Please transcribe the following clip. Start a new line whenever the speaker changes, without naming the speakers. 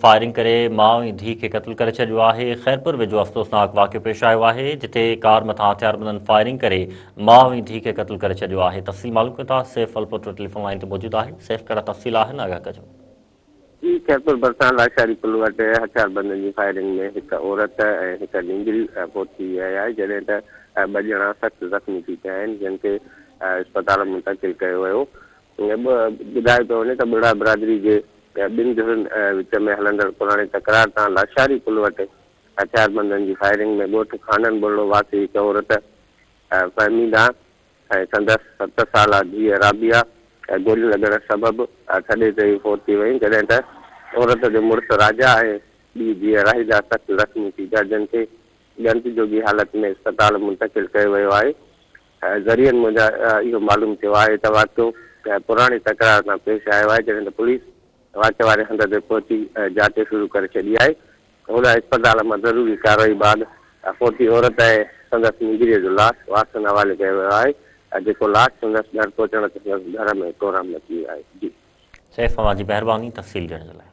Firing करे माउ ऐं धीउ खे क़त्ल करे छॾियो आहे। ख़ैरपुर वेझो अफ़सोसनाक वाक़ियो पेश आयो आहे, जिथे कार मथां हथियारबंदनि फायरिंग करे माउ ऐं धीउ खे क़त्ल करे छॾियो आहे। तफ़सील मालूम कयो था। सैफ अलपोटो टेलीफोन लाइन ते मौजूदु आहे। सैफ, कहिड़ा तफ़सील आहिनि, आगाह कजो।
जी, खैरपुर भरिसां लाशारी पुल वटि हथियारबंदनि जी फायरिंग में हिकु औरत ऐं हिकु ढिंगरी फौत थी वई आहे, जॾहिं त ॿ ॼणा सख़्तु ज़ख़्मी थी पिया आहिनि, जिन खे अस्पताल मुंतक़िल कयो वियो। ॿुधायो पियो वञे त बुढ़ा बिरादरी जे ॿिनि धुरनि विच में हलंदड़ पुराणे तकरार तां लाशारी पुल वटि हथियारबंदनि जी फायरिंग में ॻोठु खानन बुर्ड़ो वासी हिकु औरत फ़हमीदा ऐं संदसि 7 साला धीअ राबिया गोलियूं लॻण सबबि थॾे ते ई फौत थी वई, जॾहिं त औरत जो मुड़ुसु राजा ऐं ॿी धीअ राहिदा सख़्तु ज़ख़्मी थी पिया, जिन खे ॻंढि जोगी हालत में अस्पताल मुंतक़िल कयो वियो आहे। ज़रियनि मुंहिंजा इहो मालूम थियो आहे त वाक़ियो पुराणी तकरार सां पेश आयो आहे, जॾहिं त पुलिस वाक़िए वारे हंध ते पहुची जांच शुरू करे छॾी आहे। हुन अस्पताल मां ज़रूरी कार्रवाई बाद फौती औरत ऐं संदसि निंगरीअ जो लाश वारसनि हवाले कयो वियो आहे, जेको लाश संदसि घर पहुचण ते घर में कोराम थी वियो आहे। जी,
सैफ, तव्हांजी महिरबानी तफ़सील ॾियण जे लाइ।